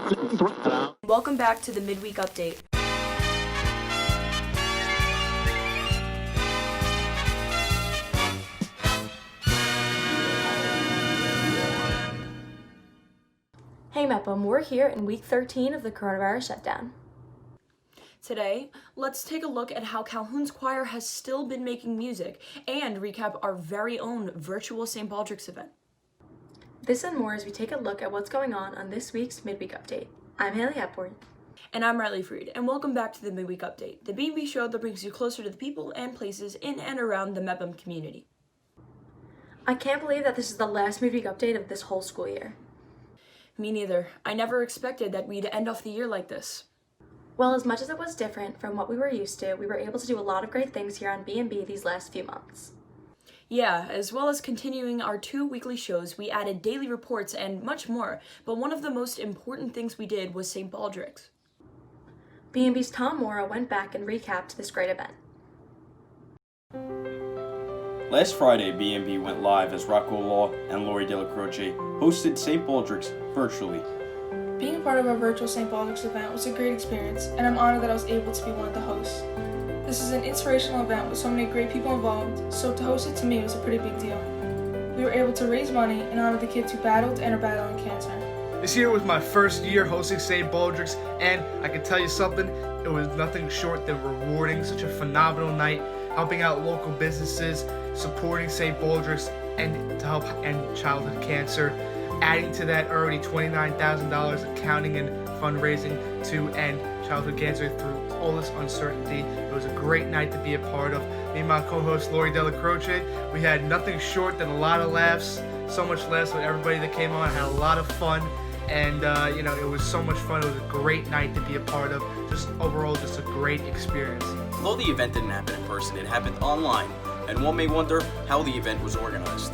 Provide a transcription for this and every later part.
Welcome back to the Midweek Update. Hey Mepham, we're here in week 13 of the coronavirus shutdown. Today, let's take a look at how Calhoun's Choir has still been making music and recap our very own virtual St. Baldricks event. This and more as we take a look at what's going on this week's Midweek Update. I'm Lily Yepez Riley. And I'm Riley Fried, and welcome back to the Midweek Update, the B&B show that brings you closer to the people and places in and around the Mepham community. I can't believe that this is the last Midweek Update of this whole school year. Me neither. I never expected that we'd end off the year like this. Well, as much as it was different from what we were used to, we were able to do a lot of great things here on B&B these last few months. Yeah, as well as continuing our 2 weekly shows, we added daily reports and much more, but one of the most important things we did was St. Baldricks. B&B's Tom Mauro went back and recapped this great event. Last Friday, B&B went live as Rocco Law and Lori Della Croce hosted St. Baldricks virtually. Being a part of our virtual St. Baldricks event was a great experience, and I'm honored that I was able to be one of the hosts. This is an inspirational event with so many great people involved, so to host it to me was a pretty big deal. We were able to raise money and honor the kids who battled and are battling cancer. This year was my first year hosting St. Baldricks, and I can tell you something, it was nothing short than rewarding. Such a phenomenal night, helping out local businesses, supporting St. Baldricks and to help end childhood cancer, adding to that already $29,000 accounting and fundraising to end childhood cancer through all this uncertainty. It was a great night to be a part of. Me and my co-host Lori Della Croce, we had nothing short than a lot of laughs, so much laughs with everybody that came on, had a lot of fun, and it was so much fun. It was a great night to be a part of. Just overall, just a great experience. Although the event didn't happen in person, it happened online, and one may wonder how the event was organized.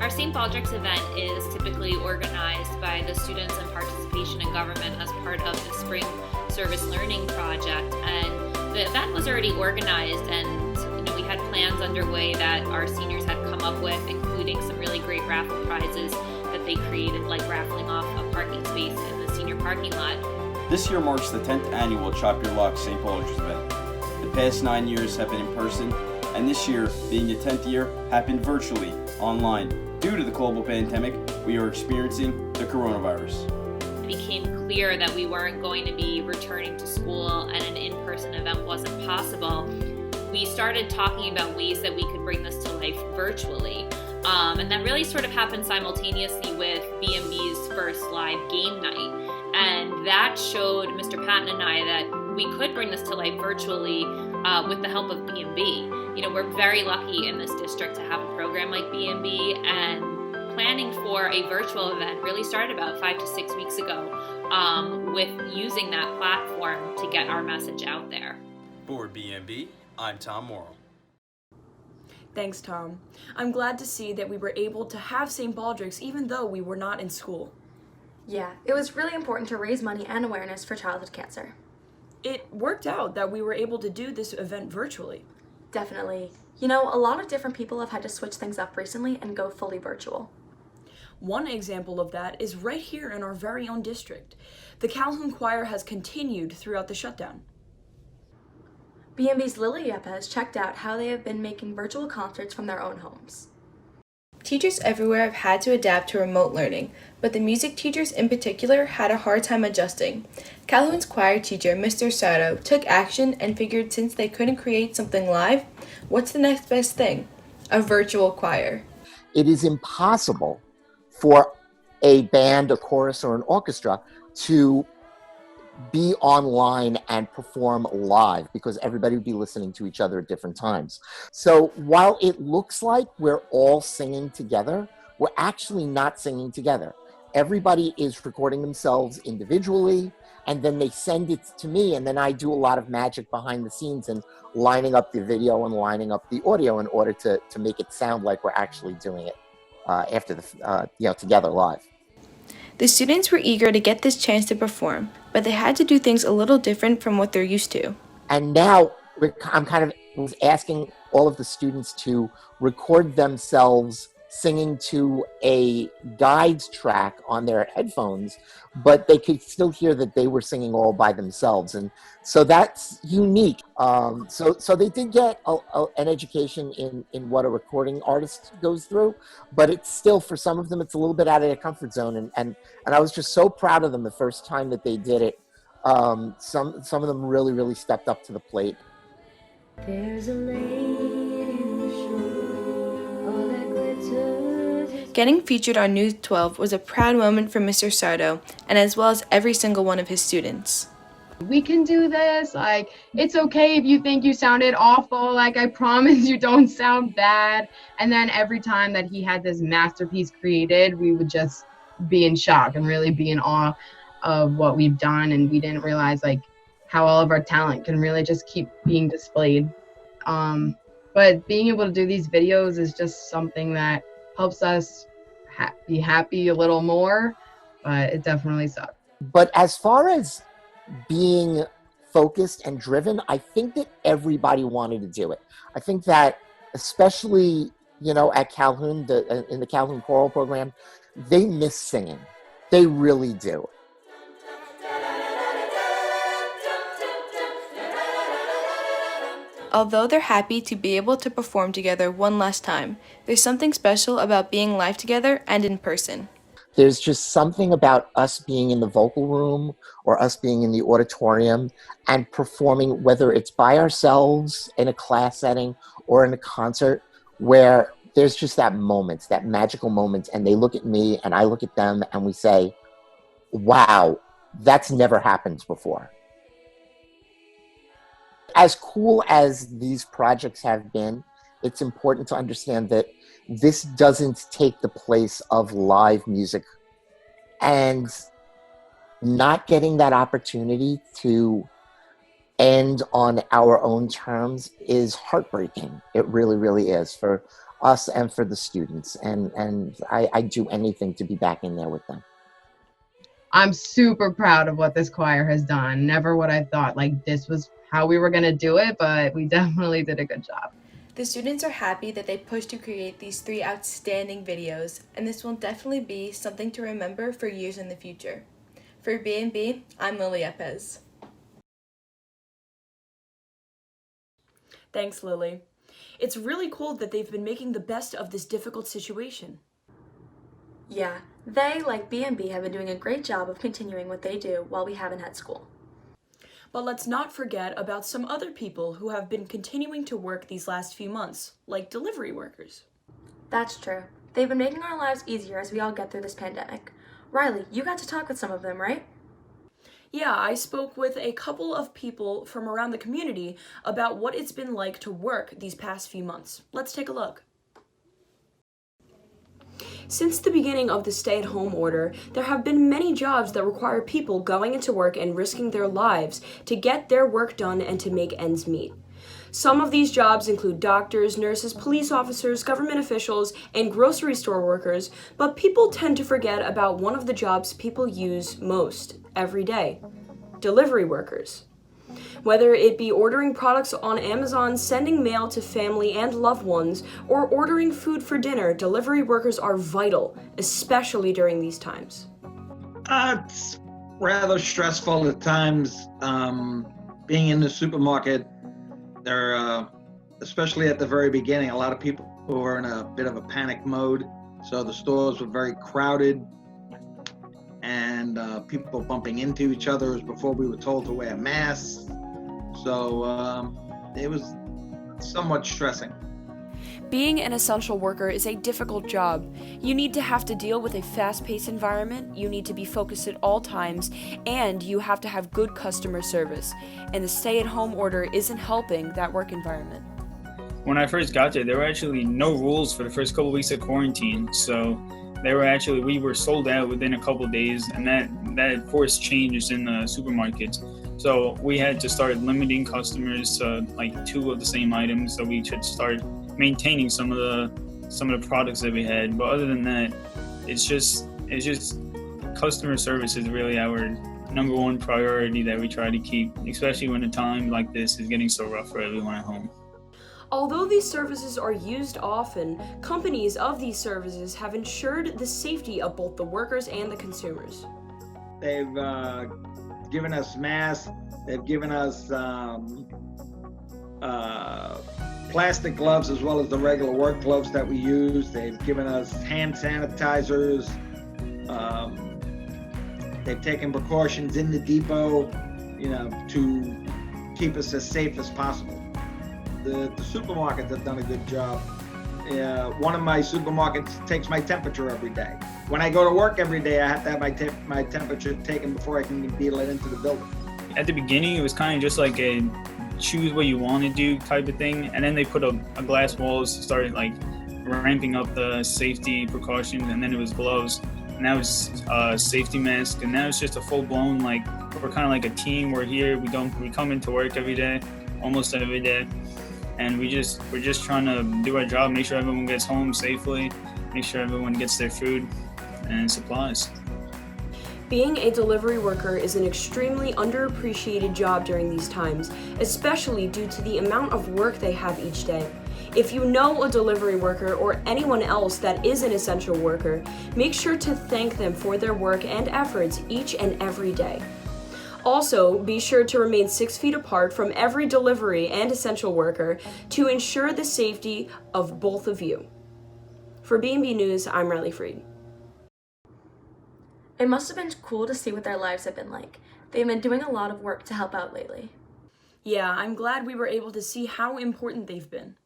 Our St. Baldricks event is typically organized by the Students in Participation in Government as part of the Spring Service Learning Project, and the event was already organized, and we had plans underway that our seniors had come up with, including some really great raffle prizes that they created, like raffling off a parking space in the senior parking lot. This year marks the 10th annual Chop Your Lock St. Baldricks event. The past 9 years have been in person, and this year, being the 10th year, happened virtually, online. Due to the global pandemic, we are experiencing the coronavirus. It became clear that we weren't going to be returning to school and an in-person event wasn't possible. We started talking about ways that we could bring this to life virtually. And that really sort of happened simultaneously with B&B's first live game night. And that showed Mr. Patton and I that we could bring this to life virtually with the help of B&B. We're very lucky in this district to have a program like B&B, and planning for a virtual event really started about 5 to 6 weeks ago with using that platform to get our message out there. For B&B, I'm Tom Mauro. Thanks, Tom. I'm glad to see that we were able to have St. Baldricks even though we were not in school. Yeah, it was really important to raise money and awareness for childhood cancer. It worked out that we were able to do this event virtually. Definitely. A lot of different people have had to switch things up recently and go fully virtual. One example of that is right here in our very own district. The Calhoun Choir has continued throughout the shutdown. B&B's Lily Yepez checked out how they have been making virtual concerts from their own homes. Teachers everywhere have had to adapt to remote learning, but the music teachers in particular had a hard time adjusting. Calhoun's choir teacher, Mr. Sato, took action and figured since they couldn't create something live, what's the next best thing? A virtual choir. It is impossible for a band, a chorus, or an orchestra to be online and perform live because everybody would be listening to each other at different times. So while it looks like we're all singing together, we're actually not singing together. Everybody is recording themselves individually, and then they send it to me, and then I do a lot of magic behind the scenes and lining up the video and lining up the audio in order to make it sound like we're actually doing it together live. The students were eager to get this chance to perform, but they had to do things a little different from what they're used to. And now I'm kind of asking all of the students to record themselves singing to a guide's track on their headphones, but they could still hear that they were singing all by themselves. And so that's unique. So they did get an education in what a recording artist goes through, but it's still, for some of them, it's a little bit out of their comfort zone. And I was just so proud of them the first time that they did it. Some of them really, really stepped up to the plate. There's a lady in the shore, all that glitters. Getting featured on News 12 was a proud moment for Mr. Sardo, and as well as every single one of his students. We can do this. Like, it's okay if you think you sounded awful. Like, I promise you don't sound bad. And then every time that he had this masterpiece created, we would just be in shock and really be in awe of what we've done. And we didn't realize, like, how all of our talent can really just keep being displayed. But being able to do these videos is just something that helps us be happy a little more, but it definitely sucks. But as far as being focused and driven, I think that everybody wanted to do it. I think that especially, at Calhoun, in the Calhoun Choral program, they miss singing. They really do. Although they're happy to be able to perform together one last time, there's something special about being live together and in person. There's just something about us being in the vocal room or us being in the auditorium and performing, whether it's by ourselves in a class setting or in a concert, where there's just that moment, that magical moment, and they look at me and I look at them and we say, wow, that's never happened before. As cool as these projects have been, it's important to understand that this doesn't take the place of live music. And not getting that opportunity to end on our own terms is heartbreaking. It really, really is, for us and for the students. And I'd do anything to be back in there with them. I'm super proud of what this choir has done. Never would I thought like this was how we were going to do it, but we definitely did a good job. The students are happy that they pushed to create these 3 outstanding videos, and this will definitely be something to remember for years in the future. For B&B, I'm Lily Yepez. Thanks, Lily. It's really cool that they've been making the best of this difficult situation. Yeah, they, like B&B, have been doing a great job of continuing what they do while we haven't had school. But let's not forget about some other people who have been continuing to work these last few months, like delivery workers. That's true. They've been making our lives easier as we all get through this pandemic. Riley, you got to talk with some of them, right? Yeah, I spoke with a couple of people from around the community about what it's been like to work these past few months. Let's take a look. Since the beginning of the stay-at-home order, there have been many jobs that require people going into work and risking their lives to get their work done and to make ends meet. Some of these jobs include doctors, nurses, police officers, government officials, and grocery store workers, but people tend to forget about one of the jobs people use most every day: delivery workers. Whether it be ordering products on Amazon, sending mail to family and loved ones, or ordering food for dinner, delivery workers are vital, especially during these times. It's rather stressful at times. Being in the supermarket, there, especially at the very beginning, a lot of people were in a bit of a panic mode. So the stores were very crowded, and people bumping into each other before we were told to wear masks. So it was somewhat stressing. Being an essential worker is a difficult job. You need to have to deal with a fast-paced environment, you need to be focused at all times, and you have to have good customer service. And the stay-at-home order isn't helping that work environment. When I first got there were actually no rules for the first couple weeks of quarantine. So we were sold out within a couple days, and that forced changes in the supermarkets. So we had to start limiting customers to like 2 of the same items, so we should start maintaining some of the products that we had. But other than that, it's just customer service is really our number one priority that we try to keep, especially when a time like this is getting so rough for everyone at home. Although these services are used often, companies of these services have ensured the safety of both the workers and the consumers. They've given us masks. They've given us plastic gloves as well as the regular work gloves that we use. They've given us hand sanitizers. They've taken precautions in the depot, to keep us as safe as possible. The supermarkets have done a good job. One of my supermarkets takes my temperature every day. When I go to work every day, I have to have my temperature taken before I can be let into the building. At the beginning, it was kind of just like a choose what you want to do type of thing, and then they put a glass walls, started like ramping up the safety precautions, and then it was gloves, and that was safety mask, and now it's just a full-blown, like, we're kind of like a team. We're here, we come into work every day, almost every day, and we're just trying to do our job, make sure everyone gets home safely, make sure everyone gets their food and supplies. Being a delivery worker is an extremely underappreciated job during these times, especially due to the amount of work they have each day. If you know a delivery worker or anyone else that is an essential worker, make sure to thank them for their work and efforts each and every day. Also, be sure to remain 6 feet apart from every delivery and essential worker to ensure the safety of both of you. For B&B News, I'm Riley Fried. It must have been cool to see what their lives have been like. They've been doing a lot of work to help out lately. Yeah, I'm glad we were able to see how important they've been.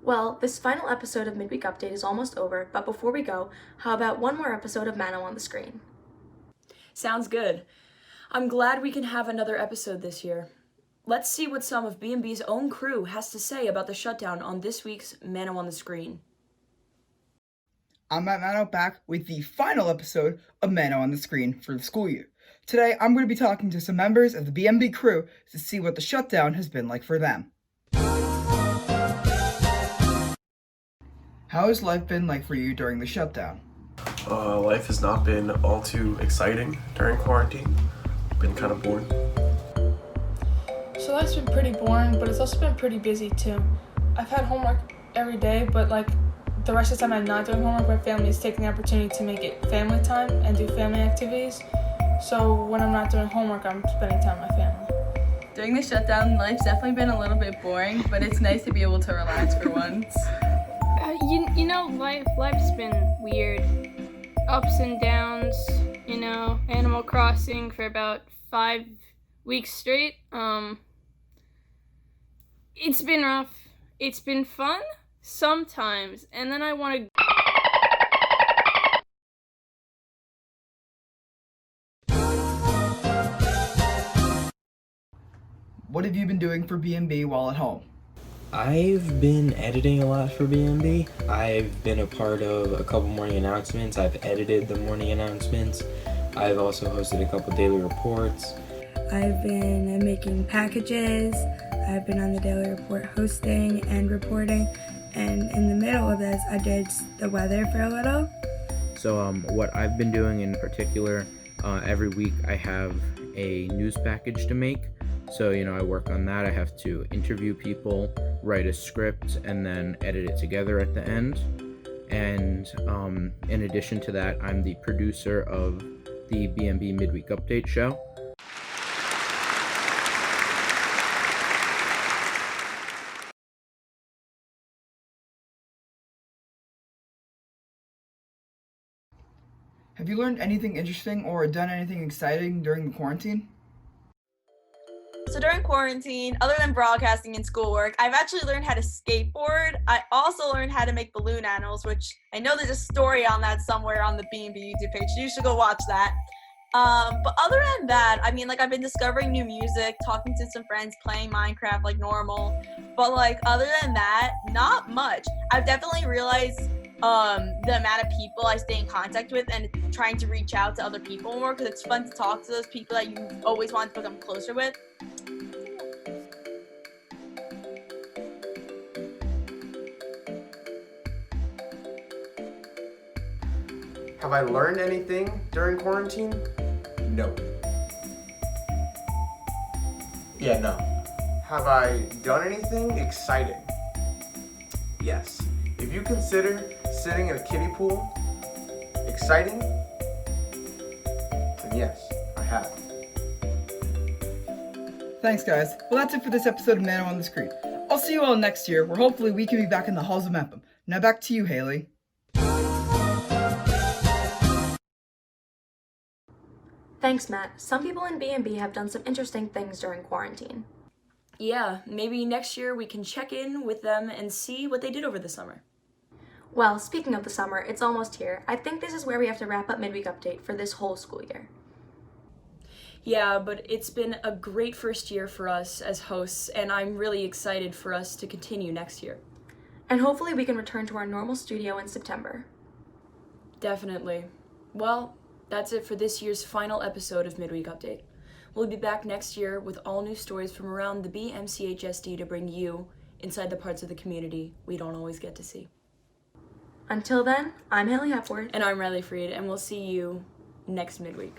Well, this final episode of Midweek Update is almost over, but before we go, how about one more episode of Manno on the screen? Sounds good. I'm glad we can have another episode this year. Let's see what some of B&B's own crew has to say about the shutdown on this week's Manno on the Screen. I'm Matt Manno, back with the final episode of Manno on the Screen for the school year. Today, I'm going to be talking to some members of the BMB crew to see what the shutdown has been like for them. How has life been like for you during the shutdown? Life has not been all too exciting during quarantine. Been kind of boring. So life's been pretty boring, but it's also been pretty busy too. I've had homework every day, but the rest of the time I'm not doing homework, my family is taking the opportunity to make it family time and do family activities. So when I'm not doing homework, I'm spending time with my family. During the shutdown, life's definitely been a little bit boring, but it's nice to be able to relax for once. Life's been weird. Ups and downs, Animal Crossing for about 5 weeks straight. It's been rough. It's been fun sometimes, and then I want to What have you been doing for B&B while at home? I've been editing a lot for B&B. I've been a part of a couple morning announcements. I've edited the morning announcements. I've also hosted a couple daily reports. I've been making packages. I've been on the daily report hosting and reporting. And in the middle of this, I did the weather for a little. So what I've been doing in particular, every week I have a news package to make. So, I work on that. I have to interview people, write a script, and then edit it together at the end. And in addition to that, I'm the producer of the B&B Midweek Update show. Have you learned anything interesting or done anything exciting during the quarantine? So during quarantine, other than broadcasting and schoolwork, I've actually learned how to skateboard. I also learned how to make balloon animals, which I know there's a story on that somewhere on the B&B YouTube page. So you should go watch that. But other than that, I've been discovering new music, talking to some friends, playing Minecraft like normal. But other than that, not much. I've definitely realized the amount of people I stay in contact with and trying to reach out to other people more, because it's fun to talk to those people that you always want to become closer with. Have I learned anything during quarantine? No. Yeah, no. Have I done anything exciting? Yes. If you consider sitting in a kiddie pool exciting, then yes, I have. Thanks, guys. Well, that's it for this episode of Manno on the Screen. I'll see you all next year, where hopefully we can be back in the halls of Mepham. Now back to you, Haley. Thanks, Matt. Some people in B&B have done some interesting things during quarantine. Yeah, maybe next year we can check in with them and see what they did over the summer. Well, speaking of the summer, it's almost here. I think this is where we have to wrap up Midweek Update for this whole school year. Yeah, but it's been a great first year for us as hosts, and I'm really excited for us to continue next year. And hopefully we can return to our normal studio in September. Definitely. Well, that's it for this year's final episode of Midweek Update. We'll be back next year with all new stories from around the BMCHSD to bring you inside the parts of the community we don't always get to see. Until then, I'm Lily Yepez Riley Fried. And I'm Riley Fried, and we'll see you next midweek.